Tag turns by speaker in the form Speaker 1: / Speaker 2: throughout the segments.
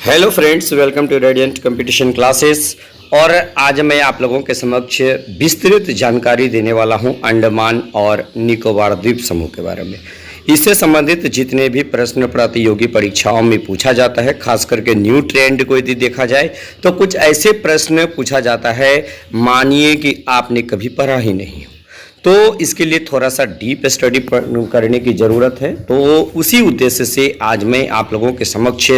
Speaker 1: Hello friends, welcome to Radiant Competition Classes. और आज मैं आप लोगों के समक्ष विस्तृत जानकारी देने वाला हूं अंडमान और निकोबार द्वीप समूह के बारे में। इससे संबंधित जितने भी प्रश्न प्रतियोगी परीक्षाओं में पूछा जाता है, खास करके न्यू ट्रेंड को यदि देखा जाए तो कुछ ऐसे प्रश्न पूछा जाता है, मानिए कि आपने कभी पढ़ा ही नहीं, तो इसके लिए थोड़ा सा डीप स्टडी करने की ज़रूरत है। तो उसी उद्देश्य से आज मैं आप लोगों के समक्ष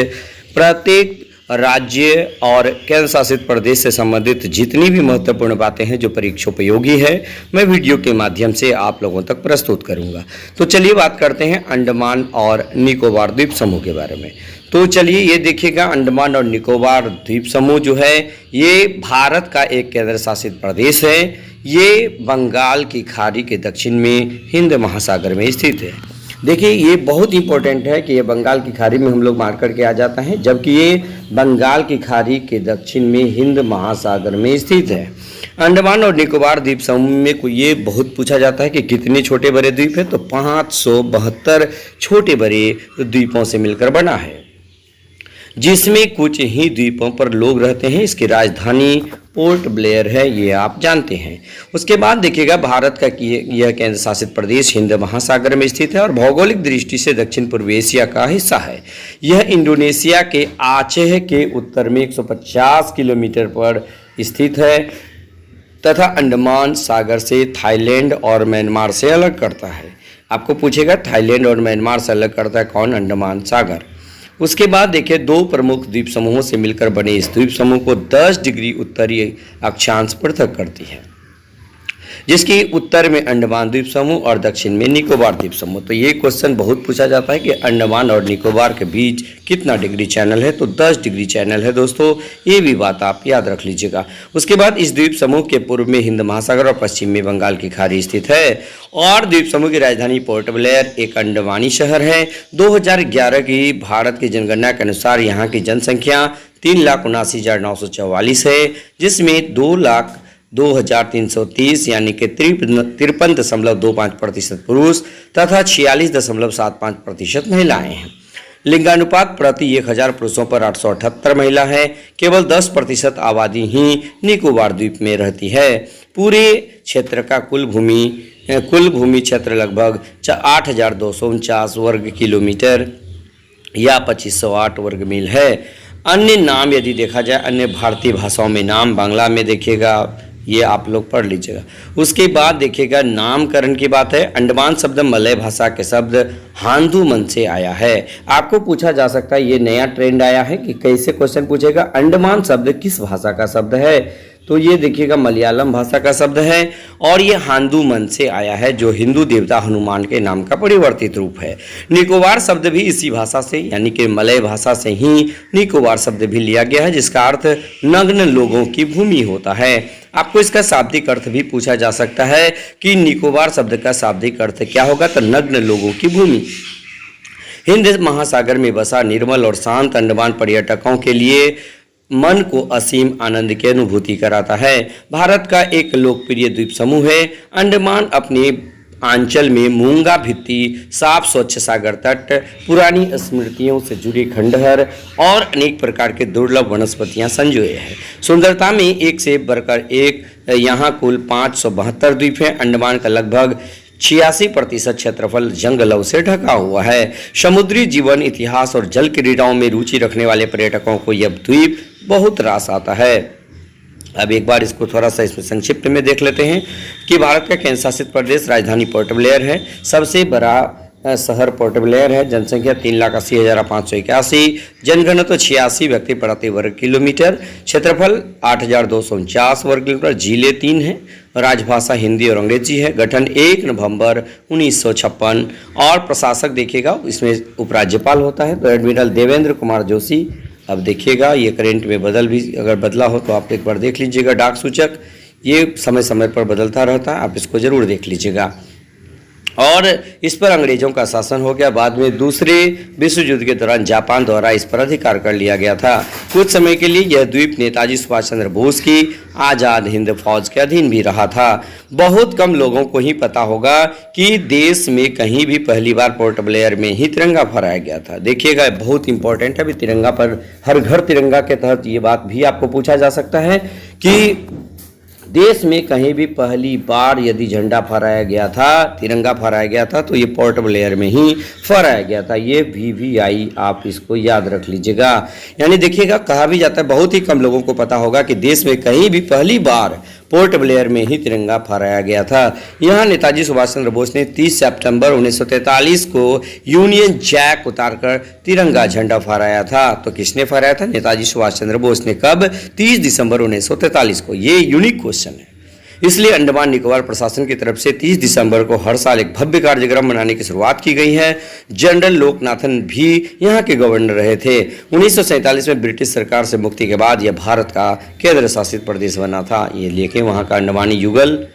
Speaker 1: प्रत्येक राज्य और केंद्र शासित प्रदेश से संबंधित जितनी भी महत्वपूर्ण बातें हैं जो परीक्षोपयोगी है, मैं वीडियो के माध्यम से आप लोगों तक प्रस्तुत करूंगा। तो चलिए बात करते हैं अंडमान और निकोबार द्वीप समूह के बारे में। तो चलिए ये देखिएगा, अंडमान और निकोबार द्वीप समूह जो है ये भारत का एक केंद्र शासित प्रदेश है। ये बंगाल की खाड़ी के दक्षिण में हिंद महासागर में स्थित है। देखिए ये बहुत इंपॉर्टेंट है कि ये बंगाल की खाड़ी में हम लोग मार करके आ जाता है, जबकि ये बंगाल की खाड़ी के दक्षिण में हिंद महासागर में स्थित है। अंडमान और निकोबार द्वीप समूह में कोई ये बहुत पूछा जाता है कि कितने छोटे बड़े द्वीप है, तो 572 छोटे बड़े द्वीपों से मिलकर बना है, जिसमें कुछ ही द्वीपों पर लोग रहते हैं। इसकी राजधानी पोर्ट ब्लेयर है, ये आप जानते हैं। उसके बाद देखिएगा, भारत का यह केंद्र शासित प्रदेश हिंद महासागर में स्थित है और भौगोलिक दृष्टि से दक्षिण पूर्व एशिया का हिस्सा है। यह इंडोनेशिया के आचेह के उत्तर में 150 किलोमीटर पर स्थित है तथा अंडमान सागर से थाईलैंड और म्यांमार से अलग करता है। आपको पूछेगा थाईलैंड और म्यांमार से अलग करता है कौन? अंडमान सागर। उसके बाद देखिए, दो प्रमुख द्वीप समूहों से मिलकर बने इस द्वीप समूह को 10 डिग्री उत्तरीय अक्षांश पृथक करती है, जिसकी उत्तर में अंडमान द्वीप समूह और दक्षिण में निकोबार द्वीप समूह। तो ये क्वेश्चन बहुत पूछा जाता है कि अंडमान और निकोबार के बीच कितना डिग्री चैनल है, तो 10 डिग्री चैनल है दोस्तों, ये भी बात आप याद रख लीजिएगा। उसके बाद इस द्वीप समूह के पूर्व में हिंद महासागर और पश्चिम में बंगाल की खाड़ी स्थित है और द्वीप समूह की राजधानी पोर्ट ब्लेयर एक अंडमानी शहर है। 2011 की भारत की जनगणना के अनुसार यहाँ की जनसंख्या 3,79,944 है, जिसमें 2,02,330 यानी कि 53.25% पुरुष तथा 46.75% महिलाएं हैं। लिंगानुपात प्रति 1000 पुरुषों पर 878 महिला है। केवल 10% आबादी ही निकोबार द्वीप में रहती है। पूरे क्षेत्र का कुल भूमि क्षेत्र लगभग 8,249 वर्ग किलोमीटर या 2508 वर्ग मील है। अन्य नाम यदि देखा जाए, अन्य भारतीय भाषाओं में नाम बांग्ला में देखिएगा, ये आप लोग पढ़ लीजिएगा। उसके बाद देखिएगा, नामकरण की बात है। अंडमान शब्द मलय भाषा के शब्द हांदुमन से आया है। आपको पूछा जा सकता है, ये नया ट्रेंड आया है कि कैसे क्वेश्चन पूछेगा, अंडमान शब्द किस भाषा का शब्द है, तो ये देखिएगा मलयालम भाषा का शब्द है और ये हांदुमन से आया है, जो हिंदू देवता हनुमान के नाम का परिवर्तित रूप है। निकोबार शब्द भी इसी भाषा से यानी कि मलय भाषा से ही निकोबार शब्द भी लिया गया है, जिसका अर्थ नग्न लोगों की भूमि होता है। आपको इसका शाब्दिक अर्थ भी पूछा जा सकता है कि निकोबार शब्द का शाब्दिक अर्थ क्या होगा, तो नग्न लोगों की भूमि। हिंद महासागर में बसा निर्मल और शांत अंडमान पर्यटकों के लिए मन को असीम आनंद की अनुभूति कराता है। भारत का एक लोकप्रिय द्वीप समूह है। अंडमान अपने आंचल में मूंगा भित्ति, साफ स्वच्छ सागर तट, पुरानी स्मृतियों से जुड़े खंडहर और अनेक प्रकार के दुर्लभ वनस्पतियां संजोए हैं। सुंदरता में एक से बढ़कर एक यहाँ कुल 572 द्वीप हैं। अंडमान का लगभग 86% क्षेत्रफल जंगलों से ढका हुआ है। समुद्री जीवन, इतिहास और जल क्रीड़ाओं में रुचि रखने वाले पर्यटकों को यह द्वीप बहुत रास आता है। अब एक बार इसको थोड़ा सा इसमें संक्षिप्त में देख लेते हैं कि भारत का केंद्र शासित प्रदेश राजधानी पोर्ट ब्लेयर है। सबसे बड़ा शहर पोर्ट ब्लेयर है। जनसंख्या 3,80,581, जनघनत्व 86 व्यक्ति प्रति वर्ग किलोमीटर, क्षेत्रफल 8,249 वर्ग किलोमीटर, झीलें 3 हैं, राजभाषा हिंदी और अंग्रेजी है। गठन 1 नवंबर 1956 और प्रशासक देखिएगा, इसमें उपराज्यपाल होता है तो एडमिरल देवेंद्र कुमार जोशी। अब देखिएगा, ये करेंट में अगर बदला हो तो आप एक बार देख लीजिएगा। डाक सूचक ये समय समय पर बदलता रहता है, आप इसको जरूर देख लीजिएगा। और इस पर अंग्रेजों का शासन हो गया। बाद में दूसरे विश्व युद्ध के दौरान जापान द्वारा इस पर अधिकार कर लिया गया था। कुछ समय के लिए यह द्वीप नेताजी सुभाष चंद्र बोस की आज़ाद हिंद फौज के अधीन भी रहा था। बहुत कम लोगों को ही पता होगा कि देश में कहीं भी पहली बार पोर्ट ब्लेयर में ही तिरंगा फहराया गया था। देखिएगा, बहुत इंपॉर्टेंट है। अभी तिरंगा पर हर घर तिरंगा के तहत ये बात भी आपको पूछा जा सकता है कि देश में कहीं भी पहली बार यदि झंडा फहराया गया था, तिरंगा फहराया गया था, तो ये पोर्ट ब्लेयर में ही फहराया गया था। ये VVI आप इसको याद रख लीजिएगा। यानी देखिएगा, कहा भी जाता है, बहुत ही कम लोगों को पता होगा कि देश में कहीं भी पहली बार पोर्ट ब्लेयर में ही तिरंगा फहराया गया था। यहाँ नेताजी सुभाष चंद्र बोस ने 30 सितंबर 1943 को यूनियन जैक उतारकर तिरंगा झंडा फहराया था। तो किसने फहराया था? नेताजी सुभाष चंद्र बोस ने। कब? 30 दिसंबर 1943 को। ये यूनिक क्वेश्चन है। इसलिए अंडमान निकोबार प्रशासन की तरफ से 30 दिसंबर को हर साल एक भव्य कार्यक्रम मनाने की शुरुआत की गई है। जनरल लोकनाथन भी यहाँ के गवर्नर रहे थे। 1947 में ब्रिटिश सरकार से मुक्ति के बाद यह भारत का केंद्र शासित प्रदेश बना था। ये लेके वहाँ का अंडमानी युगल।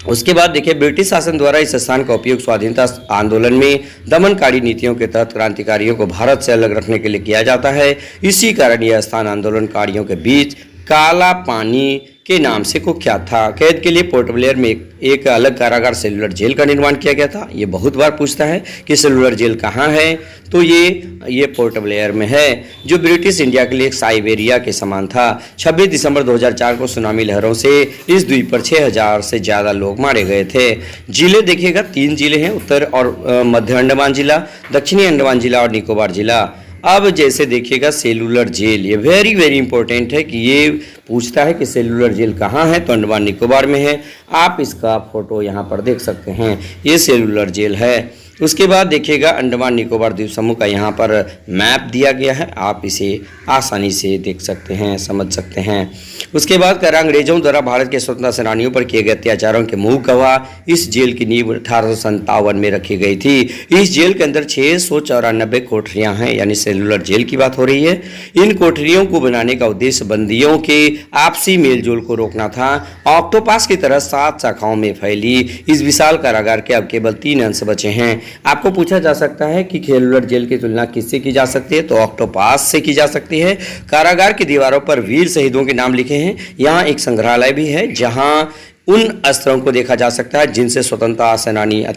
Speaker 1: उसके बाद देखिए, ब्रिटिश शासन द्वारा इस स्थान का उपयोग स्वाधीनता आंदोलन में दमनकारी नीतियों के तहत क्रांतिकारियों को भारत से अलग रखने के लिए किया जाता है। इसी कारण यह स्थान आंदोलनकारियों के बीच काला पानी के नाम से कुख्यात था। कैद के लिए पोर्ट ब्लेयर में एक अलग कारागार सेलुलर जेल का निर्माण किया गया था। ये बहुत बार पूछता है कि सेलुलर जेल कहाँ है, तो ये पोर्ट ब्लेयर में है, जो ब्रिटिश इंडिया के लिए एक साइबेरिया के समान था। 26 दिसंबर 2004 को सुनामी लहरों से इस द्वीप पर 6000 से ज़्यादा लोग मारे गए थे। जिले देखिएगा, 3 जिले हैं, उत्तर और मध्य अंडमान जिला, दक्षिणी अंडमान जिला और निकोबार जिला। अब जैसे देखिएगा, सेलुलर जेल, ये वेरी वेरी इंपॉर्टेंट है कि ये पूछता है कि सेलुलर जेल कहाँ है, तो अंडमान निकोबार में है। आप इसका फोटो यहाँ पर देख सकते हैं, ये सेलुलर जेल है। उसके बाद देखिएगा, अंडमान निकोबार द्वीप समूह का यहाँ पर मैप दिया गया है। आप इसे आसानी से देख सकते हैं, समझ सकते हैं। उसके बाद कर अंग्रेजों द्वारा भारत के स्वतंत्रता सेनानियों पर किए गए अत्याचारों के मूल गवाह इस जेल की नींव 1857 में रखी गई थी। इस जेल के अंदर 694 कोठरियां हैं, यानी सेलुलर जेल की बात हो रही है। इन कोठरियों को बनाने का उद्देश्य बंदियों के आपसी मेलजोल को रोकना था। ऑक्टोपस की तरह 7 शाखाओं में फैली इस विशाल कारागार के अब केवल 3 अंश बचे हैं। आपको पूछा जा सकता है कि सेलुलर जेल की तुलना किससे की जा सकती है, तो ऑक्टोपस से की जा सकती है। कारागार की दीवारों पर वीर शहीदों के नाम लिखे हैं। यहाँ एक संग्रहालय भी है, जहाँ उन अस्त्रों को देखा जा सकता है जिनसे स्वतंत्रता सेनानियों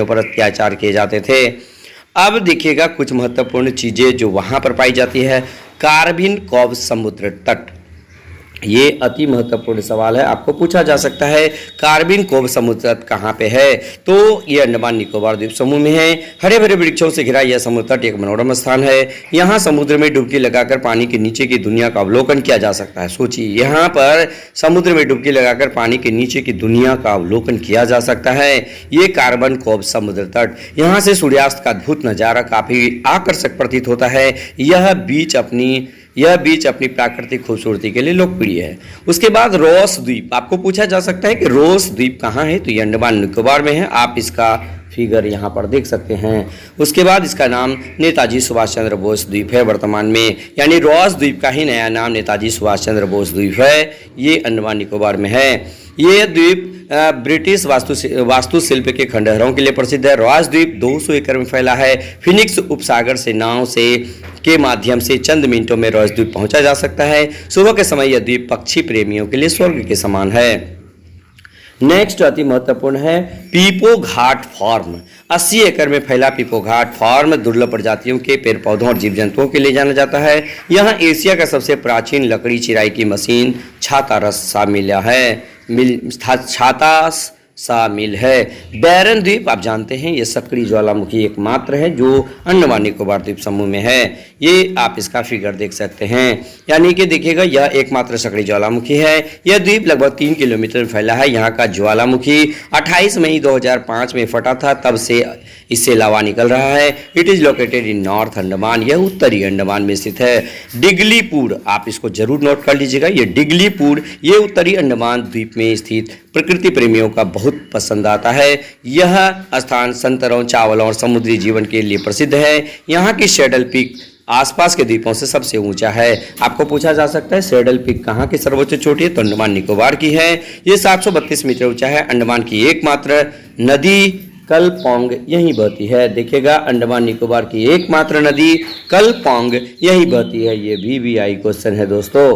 Speaker 1: पर अत्याचार किए जाते थे। अब देखिएगा, कुछ महत्वपूर्ण चीजें जो वहां पर पाई जाती है। कार्बिन कोव समुद्र तट, ये अति महत्वपूर्ण सवाल है, आपको पूछा जा सकता है। कार्बिन कोव समुद्र तट कहाँ पे है, तो ये अंडमान निकोबार द्वीप समूह में है। हरे भरे वृक्षों से घिरा यह समुद्र तट एक मनोरम स्थान है। यहाँ समुद्र में डुबकी लगाकर पानी के नीचे की दुनिया का अवलोकन किया जा सकता है। सोचिए, यहाँ पर समुद्र में डुबकी लगाकर पानी के नीचे की दुनिया का अवलोकन किया जा सकता है। ये कार्बन कोव समुद्र तट, यहाँ से सूर्यास्त का अद्भुत नजारा काफी आकर्षक प्रतीत होता है। यह बीच अपनी प्राकृतिक खूबसूरती के लिए लोकप्रिय है। उसके बाद रोस द्वीप, आपको पूछा जा सकता है कि रोस द्वीप कहाँ है, तो ये अंडमान निकोबार में है। आप इसका फिगर यहाँ पर देख सकते हैं। उसके बाद इसका नाम नेताजी सुभाष चंद्र बोस द्वीप है वर्तमान में, यानी रोस द्वीप का ही नया नाम नेताजी सुभाष चंद्र बोस द्वीप है। ये अंडमान निकोबार में है। ये द्वीप ब्रिटिश वास्तुशिल्प के खंडहरों के लिए प्रसिद्ध है। रोस द्वीप 200 एकड़ में फैला है। फिनिक्स उपसागर से नाव के माध्यम से चंद मिनटों में रोस द्वीप पहुंचा जा सकता है। सुबह के समय यह द्वीप पक्षी प्रेमियों के लिए स्वर्ग के समान है। नेक्स्ट अति महत्वपूर्ण है पीपो घाट फार्म। 80 एकड़ में फैला पीपो घाट फार्म दुर्लभ प्रजातियों के पेड़ पौधों और जीव जंतुओं के लिए जाना जाता है। यहाँ एशिया का सबसे प्राचीन लकड़ी चिराई की मशीन शामिल है। बैरन द्वीप आप जानते हैं, ये सक्रिय ज्वालामुखी एकमात्र है जो अंडमान निकोबार द्वीप समूह में है। ये आप इसका फिगर देख सकते हैं, यानी कि देखिएगा, यह एकमात्र सक्रिय ज्वालामुखी है। यह द्वीप लगभग 3 किलोमीटर में फैला है। यहाँ का ज्वालामुखी 28 मई 2005 में फटा था, तब से इससे लावा निकल रहा है। It is located in north Andaman, यह उत्तरी अंडमान में स्थित है। डिगलीपुर, आप इसको जरूर नोट कर लीजिएगा, ये डिगलीपुर ये उत्तरी अंडमान द्वीप में स्थित प्रकृति प्रेमियों का बहुत पसंद आता है। यह स्थान संतरों, चावलों और समुद्री जीवन के लिए प्रसिद्ध है। यहाँ की शेडल पीक आसपास के द्वीपों से सबसे ऊंचा है। आपको पूछा जा सकता है सेडल पीक कहाँ की सर्वोच्च चोटी है, तो अंडमान निकोबार की है। ये 732 मीटर ऊंचा है। अंडमान की एकमात्र नदी कलपोंग यहीं बहती है। देखिएगा, अंडमान निकोबार की एकमात्र नदी कलपोंग यहीं बहती है। ये VVI क्वेश्चन है दोस्तों।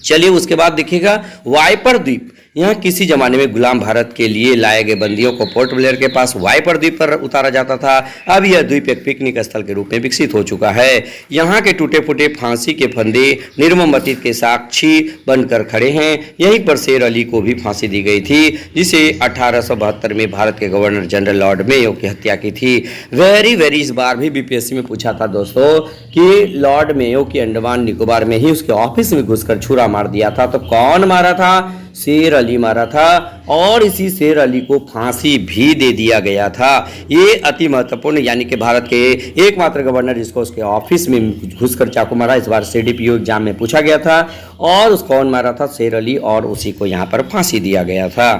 Speaker 1: चलिए उसके बाद देखिएगा, वाइपर द्वीप, यहाँ किसी जमाने में गुलाम भारत के लिए लाए गए बंदियों को पोर्ट ब्लेयर के पास वाइपर द्वीप पर उतारा जाता था। अब यह द्वीप एक पिकनिक स्थल के रूप में विकसित हो चुका है। यहाँ के टूटे फूटे फांसी के फंदे निर्मम अतीत के साक्षी बनकर खड़े हैं। यहीं पर शेर अली को भी फांसी दी गई थी, जिसे 1872 में भारत के गवर्नर जनरल लॉर्ड मेयो की हत्या की थी। वेरी इस बार भी BPSC में पूछा था दोस्तों कि लॉर्ड मेयो की अंडमान निकोबार में ही उसके ऑफिस में घुसकर छुरा मार दिया था। तो कौन मारा था? शेर अली मारा था, और इसी शेर अली को फांसी भी दे दिया गया था। ये अति महत्वपूर्ण, यानी कि भारत के एकमात्र गवर्नर जिसको उसके ऑफिस में घुसकर चाकू मारा, इस बार CDPO एग्जाम में पूछा गया था। और उसको कौन मारा था? शेर अली, और उसी को यहाँ पर फांसी दिया गया था।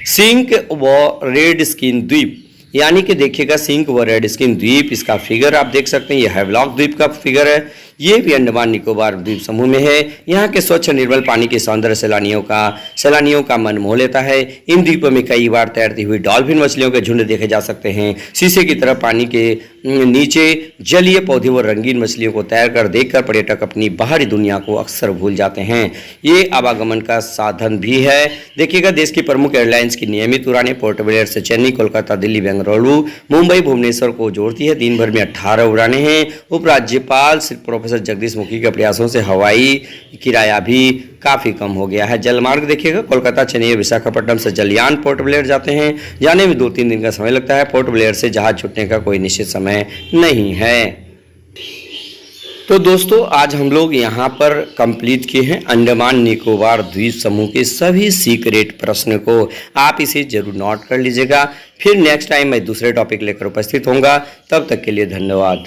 Speaker 1: सिंक व रेड स्किन द्वीप, यानी कि देखिएगा सिंक व रेड स्किन द्वीप, इसका फिगर आप देख सकते हैं, ये हैवलॉक द्वीप का फिगर है। ये भी अंडमान निकोबार द्वीप समूह में है। यहाँ के स्वच्छ निर्मल पानी के सौंदर्य सैलानियों का मन मोह लेता है। इन द्वीपों में कई बार तैरती हुई डॉल्फिन मछलियों के झुंड देखे जा सकते हैं। शीशे की तरह पानी के नीचे जलीय पौधे व रंगीन मछलियों को तैरकर देखकर पर्यटक अपनी बाहरी दुनिया को अक्सर भूल जाते हैं। ये आवागमन का साधन भी है। देखिएगा, देश की प्रमुख एयरलाइंस की नियमित उड़ानें पोर्ट ब्लेयर से चेन्नई, कोलकाता, दिल्ली, बेंगलुरु, मुंबई, भुवनेश्वर को जोड़ती है। दिन भर में 18 उड़ानें हैं। उपराज्यपाल श्री प्रोफेसर जगदीश मुखी के प्रयासों से हवाई किराया भी काफी कम हो गया है। जलमार्ग देखिएगा, कोलकाता, चेन्नई, विशाखापट्टनम से जलयान पोर्ट ब्लेयर जाते हैं। जाने में 2-3 दिन का समय लगता है। पोर्ट ब्लेयर से जहाज छूटने का कोई निश्चित समय नहीं है। तो दोस्तों, आज हम लोग यहाँ पर कंप्लीट किए हैं अंडमान निकोबार द्वीप समूह के सभी सीक्रेट प्रश्न को। आप इसे जरूर नोट कर लीजिएगा। फिर नेक्स्ट टाइम मैं दूसरे टॉपिक लेकर उपस्थित होऊंगा। तब तक के लिए धन्यवाद।